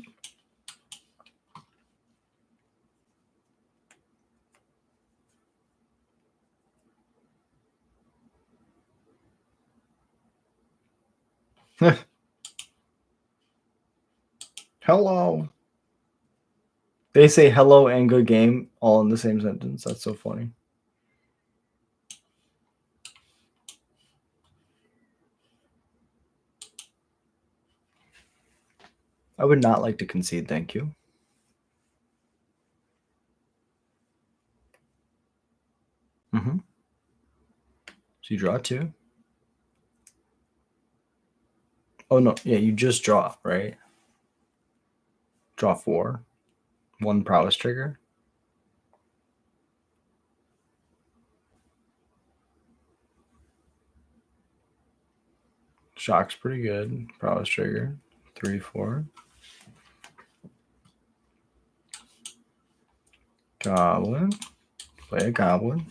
Hello. They say hello and good game all in the same sentence. That's so funny. I would not like to concede, thank you. Mm-hmm. So you draw 2. Oh, no. Yeah, you just draw, right? Draw 4. 1 prowess trigger. Shock's pretty good. Prowess trigger. 3-4. Goblin. Play a goblin.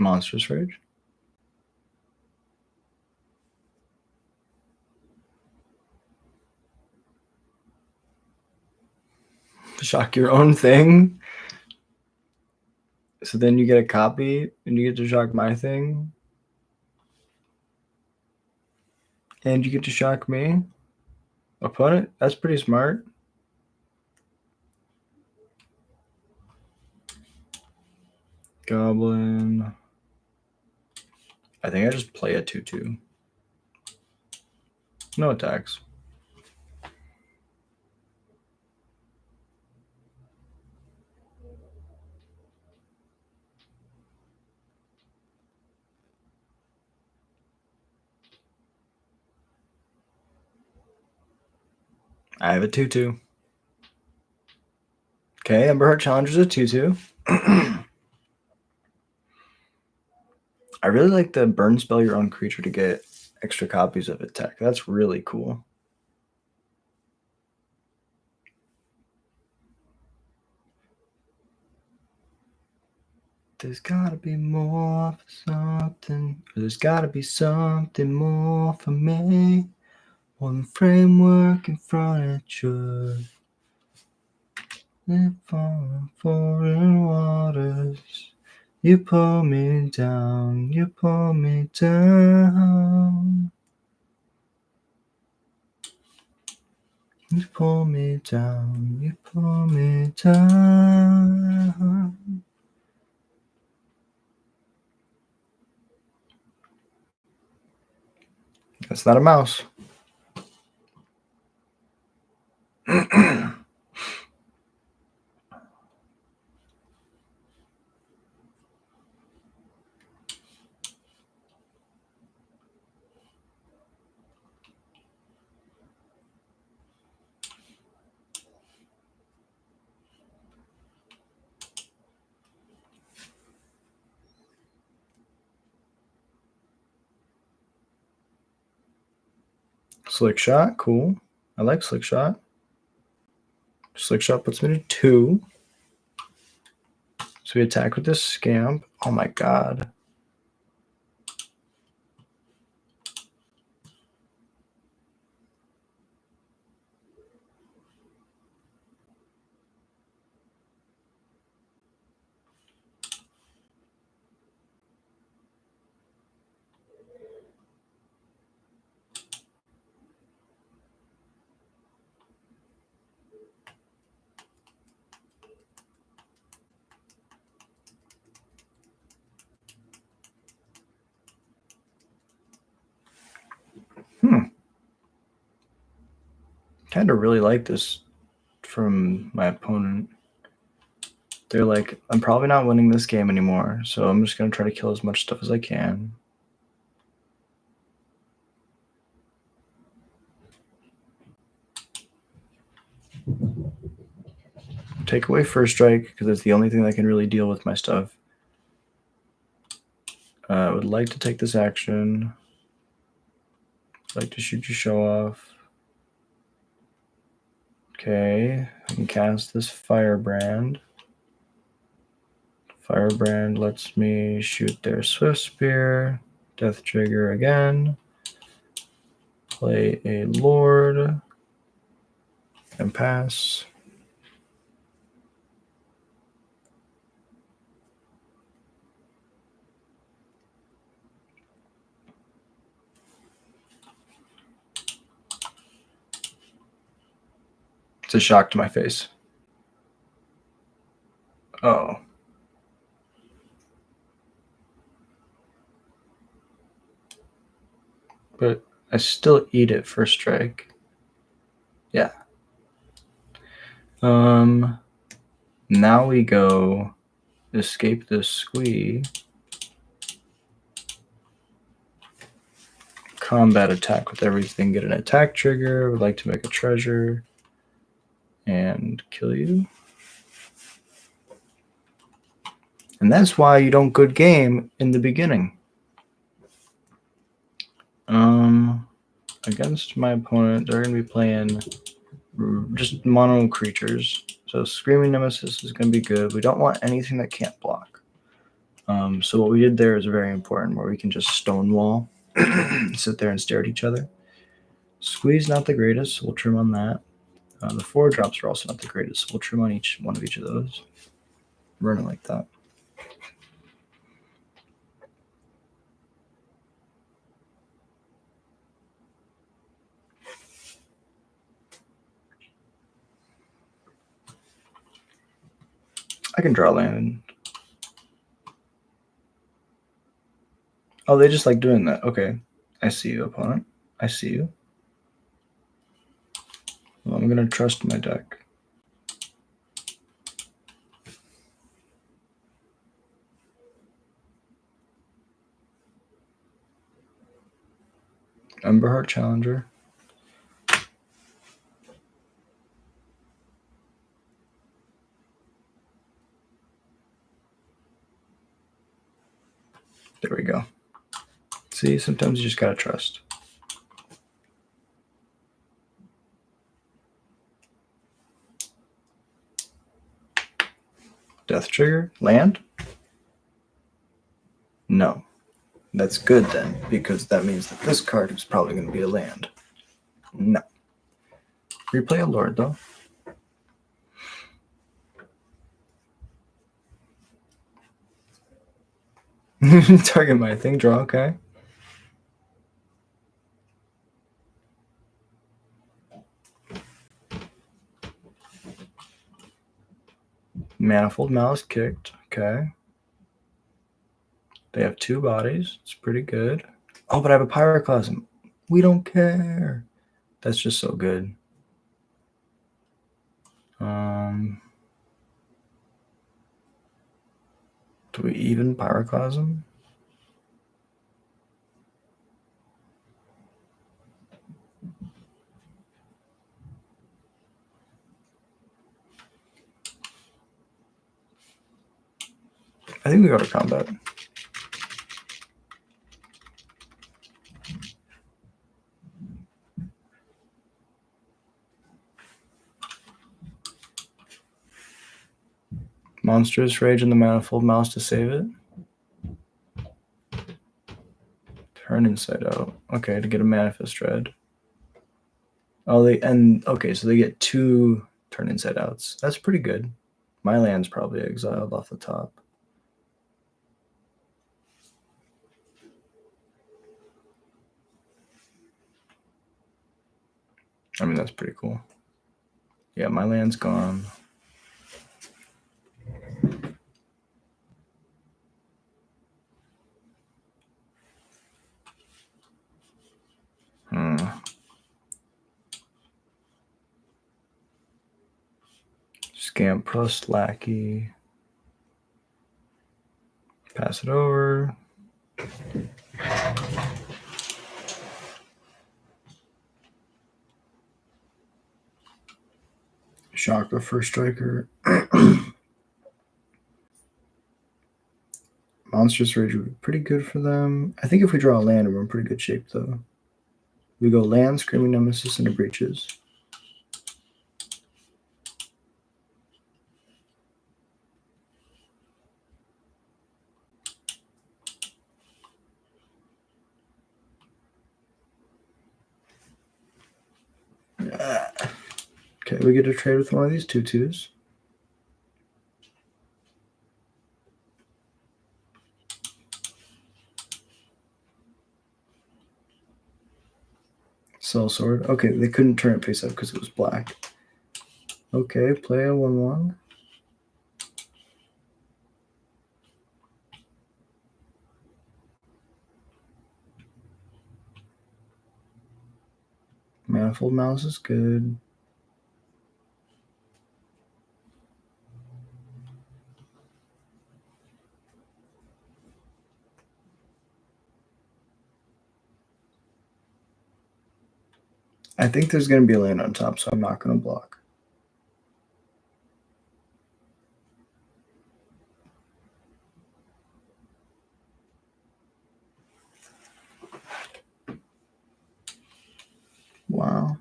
Monstrous Rage. Shock your own thing. So then you get a copy and you get to shock my thing. And you get to shock me. Opponent? That's pretty smart. Goblin. I think I just play a 2/2. No attacks. I have a 2/2. Okay, Emberheart challenges a 2/2. I really like the burn spell your own creature to get extra copies of attack. That's really cool. There's gotta be more for something. There's gotta be something more for me. One framework and furniture. Live on foreign waters. You pull me down, you pull me down. You pull me down, you pull me down. That's not a mouse. Slick Shot, cool. I like Slick Shot. Slick Shot puts me to 2. So we attack with this Scamp. Oh my god. Kind of really like this from my opponent. They're like, I'm probably not winning this game anymore, so I'm just going to try to kill as much stuff as I can. Take away First Strike, because it's the only thing that can really deal with my stuff. I would like to take this action. I'd like to shoot your show off. Okay, I can cast this Firebrand. Firebrand lets me shoot their Swift Spear. Death Trigger again. Play a Lord. And pass. It's a shock to my face. Oh. But I still eat it First Strike. Yeah. Now we go escape this squee. Combat attack with everything. Get an attack trigger. Would like to make a treasure. And kill you. And that's why you don't good game in the beginning. Against my opponent, they're going to be playing just mono creatures. So Screaming Nemesis is going to be good. We don't want anything that can't block. So what we did there is very important, where we can just stonewall, sit there and stare at each other. Squeeze, not the greatest, so we'll trim on that. The 4 drops are also not the greatest, so we'll trim on each one of each of those. Run it like that. I can draw land. Oh, they just like doing that. Okay. I see you, opponent. I see you. Well, I'm going to trust my deck. Emberheart Challenger. There we go. See, sometimes you just gotta trust. Death Trigger? Land? No. That's good then, because that means that this card is probably going to be a land. No. Replay a Lord, though. Target my thing, draw, okay. Manifold Malice kicked, okay. They have 2 bodies, it's pretty good. Oh, but I have a Pyroclasm. We don't care. That's just so good. Do we even Pyroclasm? I think we go to combat. Monstrous Rage and the Manifold Mouse to save it. Turn Inside Out. Okay, to get a Manifest Dread. Oh, okay, so they get 2 Turn Inside Outs. That's pretty good. My land's probably exiled off the top. I mean, that's pretty cool. Yeah, my land's gone. Scamp plus Lackey. Pass it over. Shock the first striker. Monstrous Rage would be pretty good for them. I think if we draw a land, we're in pretty good shape, though. We go land, Screaming Nemesis, into Breaches. Okay, we get to trade with one of these 2/2s. Cell Sword. Okay, they couldn't turn it face up because it was black. Okay, play a 1/1. Manifold Mouse is good. I think there's going to be a land on top, so I'm not going to block. Wow.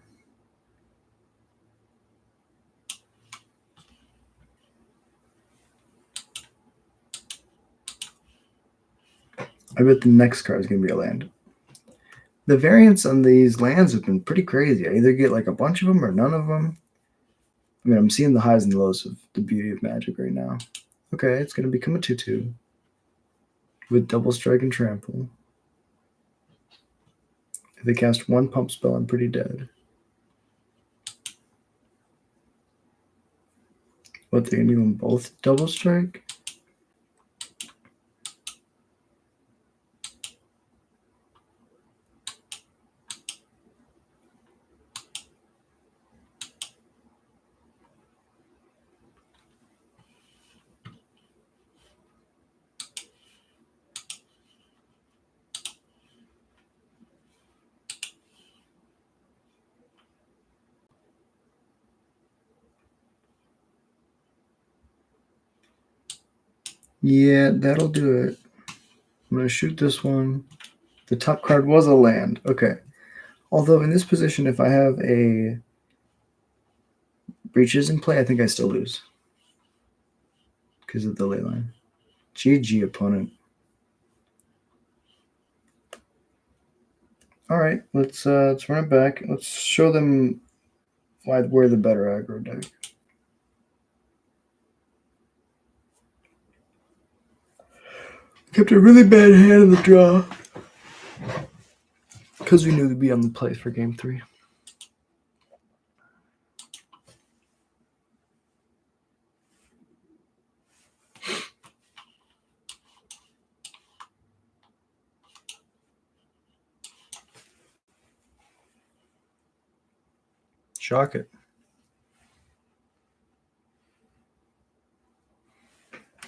I bet the next card is going to be a land. The variance on these lands have been pretty crazy. I either get like a bunch of them or none of them. I mean, I'm seeing the highs and lows of the beauty of Magic right now. Okay, it's going to become a 2/2 with double strike and trample. If they cast one pump spell, I'm pretty dead. What, they're going to give them both double strike? Yeah, that'll do it. I'm going to shoot this one. The top card was a land. Okay. Although in this position, if I have a breaches in play, I think I still lose because of the ley line. GG, opponent. All right, let's run it back. Let's show them why we're the better aggro deck. Kept a really bad hand in the draw because we knew to be on the play for game 3. Shock it.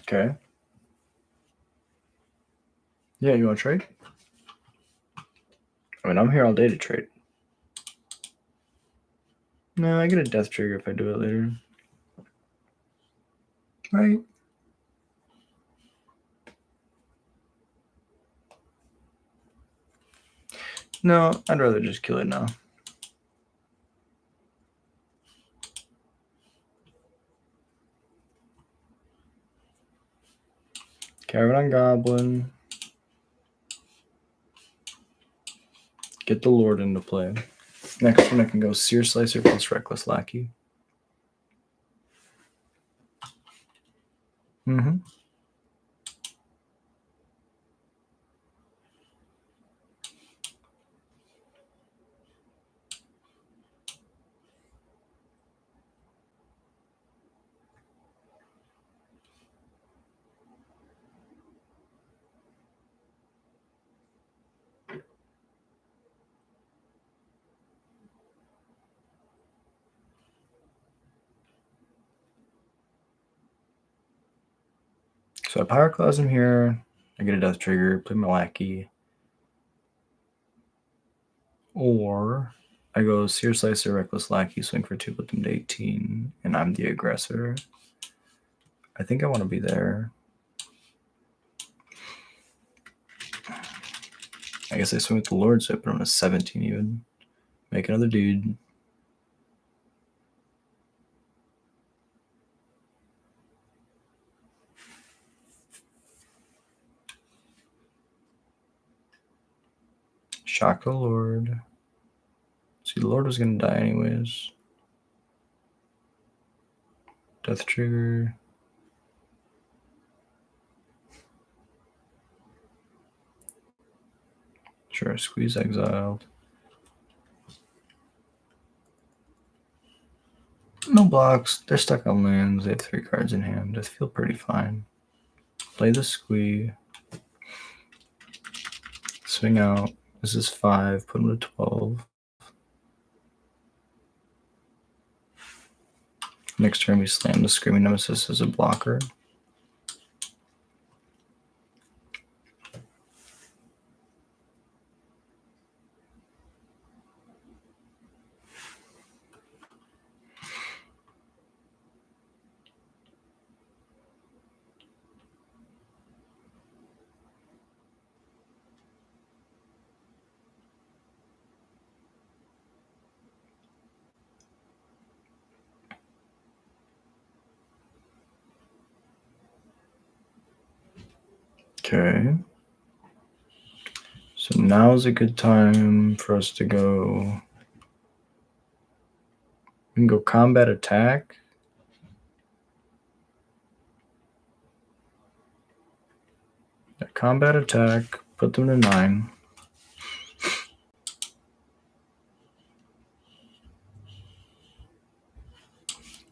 Okay. Yeah, you want to trade? I mean, I'm here all day to trade. No, I get a death trigger if I do it later. Right. No, I'd rather just kill it now. Caravan Goblin. Get the Lord into play. Next one I can go Sear Slicer plus Reckless Lackey. Mm-hmm. So I Pyroclasm here. I get a Death Trigger, play my Lackey. Or I go Sear Slicer, Reckless Lackey, swing for 2, put them to 18, and I'm the aggressor. I think I want to be there. I guess I swing with the Lord, so I put him to 17 even. Make another dude. Shock the Lord. See, the Lord was going to die anyways. Death Trigger. Sure, Squeeze Exiled. No blocks. They're stuck on lands. They have 3 cards in hand. I feel pretty fine. Play the Squee. Swing out. This is 5. Put him to 12. Next turn, we slam the Screaming Nemesis as a blocker. Okay. So now's a good time for us to go. We can go combat attack. Combat attack, put them to 9.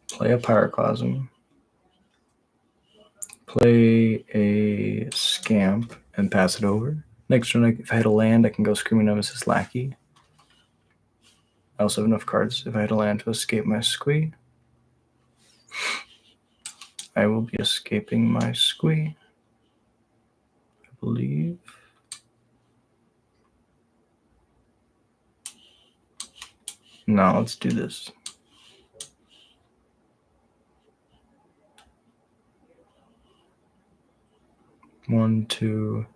Play a Pyroclasm. Play a Scamp and pass it over. Next turn, if I hit a land, I can go Screaming Nemesis Lackey. I also have enough cards if I hit a land to escape my Squee. I will be escaping my Squee, I believe. No, let's do this. One, two.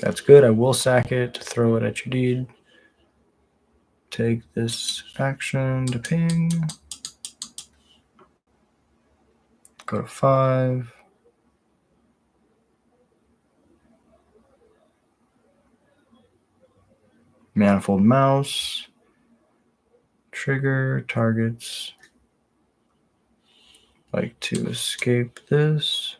That's good. I will sack it to throw it at your deed. Take this action to ping. Go to 5. Manifold Mouse. Trigger targets. Like to escape this.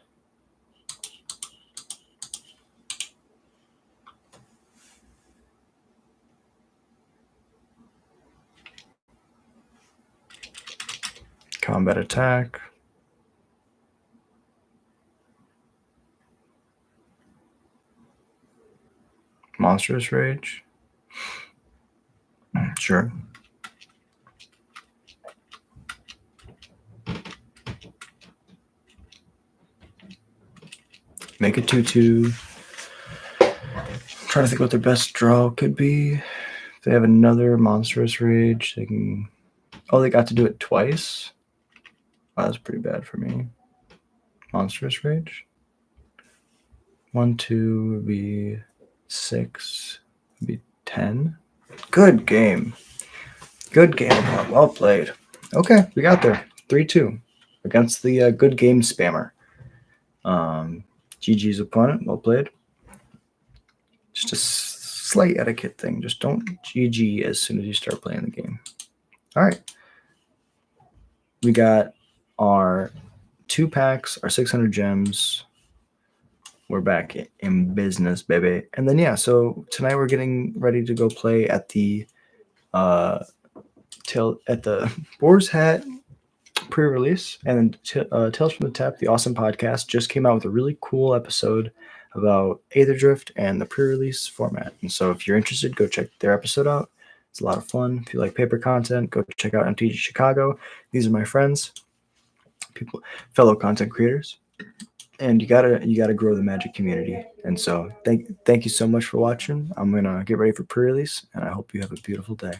Combat attack. Monstrous Rage. Sure. Make a 2/2. Trying to think what their best draw could be. If they have another Monstrous Rage, they can. Oh, they got to do it twice. Wow, that's pretty bad for me. Monstrous Rage. 1, 2 would be 6. Would be 10. Good game. Good game. Well played. Okay, we got there. 3-2 against the good game spammer. GG's opponent. Well played. Just a slight etiquette thing. Just don't GG as soon as you start playing the game. All right. We got our 2 packs, our 600 gems. We're back in business, baby. And then, yeah, so tonight we're getting ready to go play at the Boar's Hat pre-release. And Tales from the Tap, the awesome podcast, just came out with a really cool episode about Aether Drift and the pre-release format. And so if you're interested, go check their episode out. It's a lot of fun. If you like paper content, go check out mtga Chicago. These are my friends, fellow content creators. And you gotta grow the Magic community. And so thank you so much for watching. I'm gonna get ready for pre-release, and I hope you have a beautiful day.